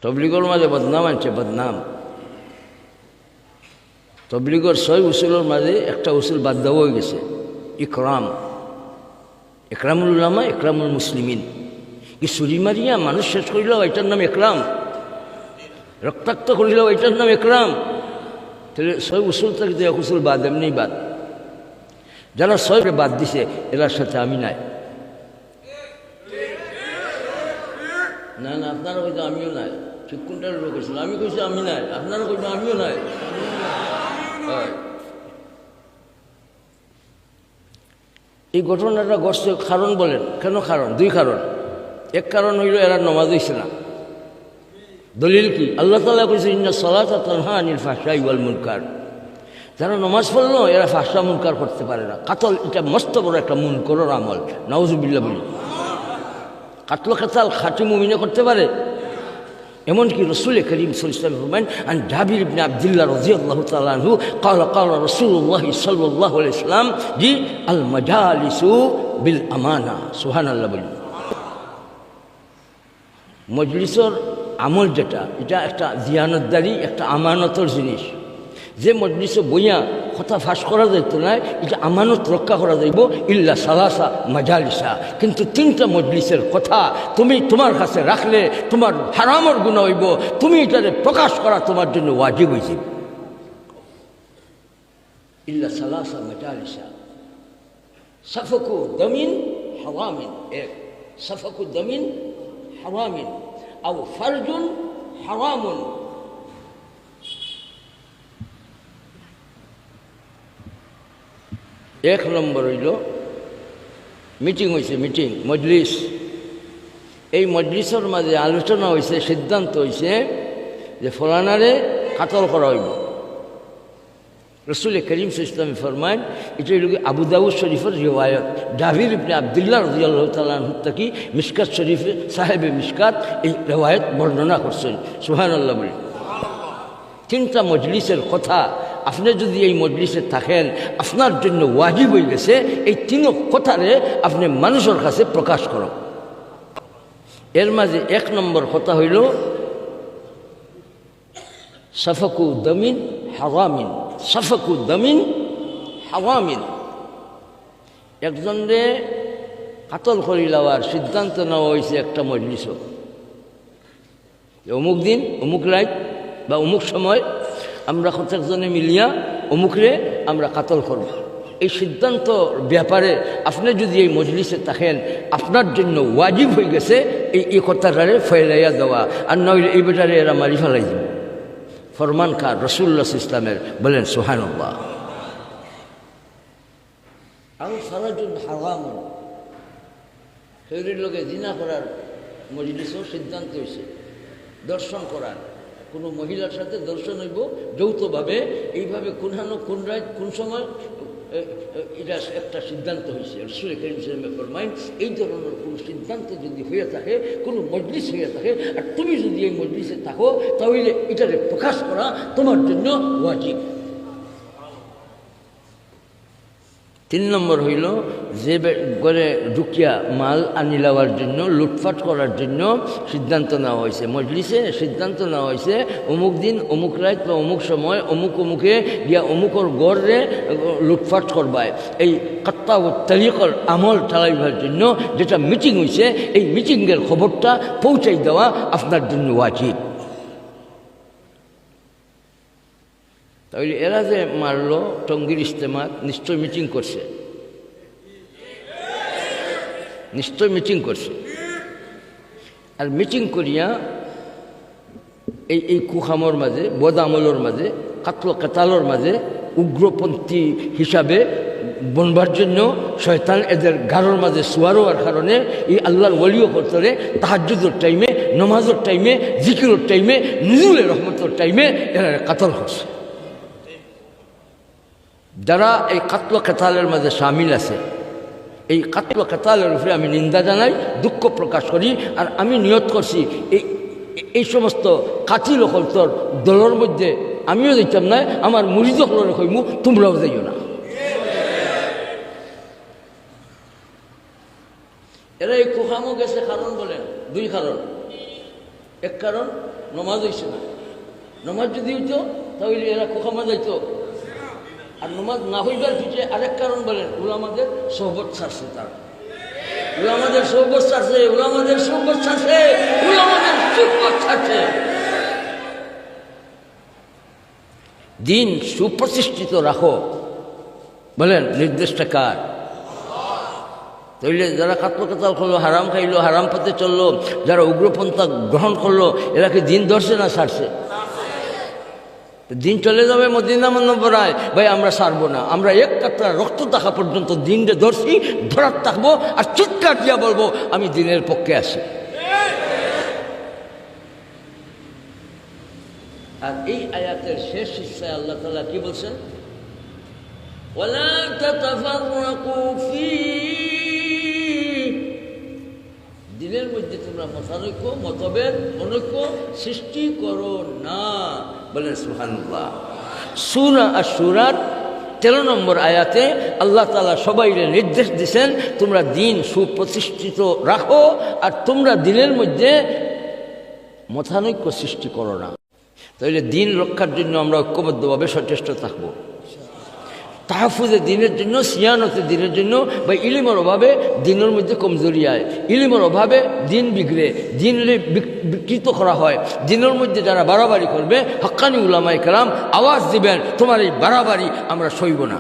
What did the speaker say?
তবলিগর মাঝে বদনাম আনছে, বদনাম। তবলিগর 6 উসুলের মাঝে একটা উসুল বাদ দেওয়া হয়ে গেছে, ইকরাম। একরামুল উলামা, একরামুল মুসলিমিন। কি ছুরি মারিয়া মানুষ শেষ করিলেও এটার নাম একরাম, রক্তাক্ত করিলেও এটার নাম একরাম। তাহলে 6 উসুল থেকে 1 উসুল বাদ, এমনি বাদ। যারা 6 বাদ দিছে এরার সাথে আমি নাই। না না, আপনারা কইতো আমিও নাই। ঠিক কোনটার লোক হয়েছিল? আমি কইছি আমি নাই, আপনারা কইতো আমিও নাই। এই ঘটনাটা ঘটছে কারণ বলেন, কেন কারণ? 2 কারণ। এক কারণ হইল এরা নমাজ হইছে না। দলিল কি? আল্লাহ তাআলা কইছে ইন্না সালাতা তানহা আনিল ফাহশাই ওয়াল মুনকার। যারা নমাজ পড়লো এরা ফাহশা মুনকার করতে পারে না। কাতল এটা মস্ত বড় একটা মুনকারের আমল, নাউজুবিল্লাহ বলি। কাতল কাতাল খাঁটি মুমিনে করতে পারে। এমনকি রসুল করিম সাল্লাল্লাহু আলাইহি ওয়াসাল্লাম ফরমান, আন জাবির ইবনে আব্দুল্লাহ রাদিয়াল্লাহু তাআলা আনহু قال قال রাসূলুল্লাহ সাল্লাল্লাহু আলাইহি ওয়াসাল্লাম জি আল মাজালিসু বিল আমানা। সুবহানাল্লাহ বলি। মজলিসের আমল যেটা, এটা একটা দিয়ানতদারি, একটা আমানতের জিনিস। যে মজলিসে বইয়া কথা ফাঁস করা যাইত না, এটা আমানত রক্ষা করা যাইব ইল্লা সালাসা মাজালিসা। কিন্তু 3টা মজলিসের কথা তুমি তোমার কাছে রাখলে তোমার হারামের গুনাহ হইব, তুমি এটারে প্রকাশ করা তোমার জন্য ওয়াজিব হইছে। ইল্লা সালাসা মাজালিসা। সাফকু দামিন হারামিন, এক সাফকু দামিন হারামিন আও ফারজুন হারামুন। এক নম্বর হইল মিটিং হয়েছে, মিটিং মজলিস। এই মজলিসের মাঝে আলোচনা হয়েছে, সিদ্ধান্ত হয়েছে যে ফলানারে কাতল করা হইব। রসুল করিম সাল্লাল্লাহু আলাইহি ওয়াসাল্লাম ফরমান, এটা হইল আবু দাউদ শরীফের রিওয়ায়াত। জাবির ইবনে আব্দুল্লাহ রাদিয়াল্লাহু তাআলা আনহু থেকে মিশকাত শরীফে সাহেবে মিশকাত এই রিওয়ায়াত বর্ণনা করছেন। সুবহানাল্লাহ বলি। 3টা মজলিসের কথা আপনি যদি এই মজলিসে থাকেন, আপনার জন্য ওয়াজিব হয়ে গেছে এই 3 কথারে আপনি মানুষের কাছে প্রকাশ করো। এর মাঝে 1 নম্বর কথা হইল সাফাকু দামিন হারামিন। সাফাকু দামিন হারামিন। একজনরে কাতল করি লওয়ার সিদ্ধান্ত নেওয়া হয়েছে একটা মজলিস, অমুক দিন অমুক রাত বা অমুক সময় আমরা কতজনে মিলিয়া অমুকরে আমরা কাতল করব। এই সিদ্ধান্ত ব্যাপারে আপনি যদি এই মজলিসে থাকেন, আপনার জন্য ওয়াজিব হয়ে গেছে এই কথাটারে ফেলাইয়া দেওয়া, আর নইলে এই বেটারে এরা মারি ফেলাই দেবে। ফরমান কার? রাসূলুল্লাহ সাল্লাল্লাহু আলাইহি ওয়াসাল্লামের। বলেন সুবহানাল্লাহ। আও ফারাজুন হারামুন। শরীরের লোকে জিনা করার মজলিসও সিদ্ধান্ত হয়েছে, দর্শন করার। কোনো মহিলার সাথে দর্শন হইব যৌথভাবে, এইভাবে কোন রাত কোন সময়, এটা একটা সিদ্ধান্ত হয়েছে। রাসূল করিম সাল্লাল্লাহু আলাইহি ওয়াসাল্লাম ফরমায়, এই ধরনের কোনো সিদ্ধান্ত যদি হয়ে থাকে, কোনো মজলিস হয়ে থাকে, আর তুমি যদি এই মজলিসে থাকো, তাহলে এটারে প্রকাশ করা তোমার জন্য ওয়াজিব। 3 নম্বর হইল যে ঘরে ঢুকিয়া মাল আনি লওয়ার জন্য, লুটপাট করার জন্য সিদ্ধান্ত নেওয়া হয়েছে। মজলিসে সিদ্ধান্ত নেওয়া হয়েছে অমুক দিন অমুক রাত বা অমুক সময় অমুকে গিয়া অমুকর গড়ে লুটপাট করবায়। এই কাত্তা ও তালিকর আমল চালাইবার জন্য যেটা মিটিং হয়েছে, এই মিটিংয়ের খবরটা পৌঁছাই দেওয়া আপনার জন্য ওয়াজিব। তাহলে এরা যে মারলো টঙ্গীর ইজতেমাত, নিশ্চয় মিটিং করছে, নিশ্চয় মিটিং করছে। আর মিটিং করিয়া এই কুখামর মাঝে, বদ আমলের মাঝে, কাতল কাতালের মাঝে উগ্রপন্থী হিসাবে বনবার জন্য শয়তান এদের গাড়োর মাঝে শুয়ার হওয়ার কারণে এই আল্লাহর ওলিও করতরে তাহাজ্জুদের টাইমে, নমাজের টাইমে, জিকিরের টাইমে, নুজুলের রহমতের টাইমে এরা কাতল করছে। যারা এই কাতল কাতালের মাঝে শামিল আছে, এই কাতল কাতালের উপরে আমি নিন্দা জানাই, দুঃখ প্রকাশ করি। আর আমি নিয়ত করছি এই সমস্ত কাতিল হলতর দলের মধ্যে আমিও দিতাম না, আমার মুরিদ হলরে কইমু তোমরাও যাইও না। এরা এই কুহামো গেছে কারণ বলেন 2 কারণ। এক কারণ নমাজ হইছে না। নমাজ যদি হইতো তাহলে এরা কোখামা যাইতো। আর নমাজ না হইবার পিছিয়ে আরেক কারণ বলেন, উলামাদের সোহবত ছাড়ছে তারা। উলামাদের সোহবত ছাড়ছে, উলামাদের সোহবত ছাড়ছে, উলামাদের সোহবত ছাড়ছে। দিন সুপ্রতিষ্ঠিত রাখো, বলেন নির্দেশটা কার? তাইলে যারা কাতল কাতাল করলো, হারাম খাইলো, হারাম পথে চললো, যারা উগ্রপন্থা গ্রহণ করলো, এরা কি দিন ধরছে না ছাড়ছে? দিন চলে যাবে মদিনা মুনওয়ারায়, ভাই আমরা ছাড়বো না। আমরা এক কাতরা রক্ত থাকা পর্যন্ত দিনটা ধরছি, ধরার থাকবো, আর চিৎকার দিয়া বলবো আমি দিনের পক্ষে আছি। আর এই আয়াতের শেষ হিস্সায় আল্লাহ তাআলা কি বলছেন? ওয়ালা তাতাফাররাকু ফীহি, দিনের মধ্যে তোমরা মতানৈক্য, মতভেদ, অনৈক্য সৃষ্টি করো না। বলেন সুবহানাল্লাহ। সূরা আশ-শূরার 13 নম্বর আয়াতে আল্লাহ তাআলা সবাইকে নির্দেশ দিয়েছেন, তোমরা দিন সুপ্রতিষ্ঠিত রাখো আর তোমরা দিনের মধ্যে মতানৈক্য সৃষ্টি করো না। তাহলে দিন রক্ষার জন্য আমরা ঐক্যবদ্ধভাবে সচেষ্ট থাকবো। তাহফুজে দিনের জন্য, সিয়ানতে দিনের জন্য, বা ইলিমের অভাবে দিনের মধ্যে কমজোরি আয়, ইলিমের অভাবে দিন বিগড়ে, দিন বিকৃত করা হয়। দিনের মধ্যে যারা বাড়াবাড়ি করবে, হক্কানি উলামায়ে কেরাম আওয়াজ দিবেন, তোমার এই বাড়াবাড়ি আমরা সইব না।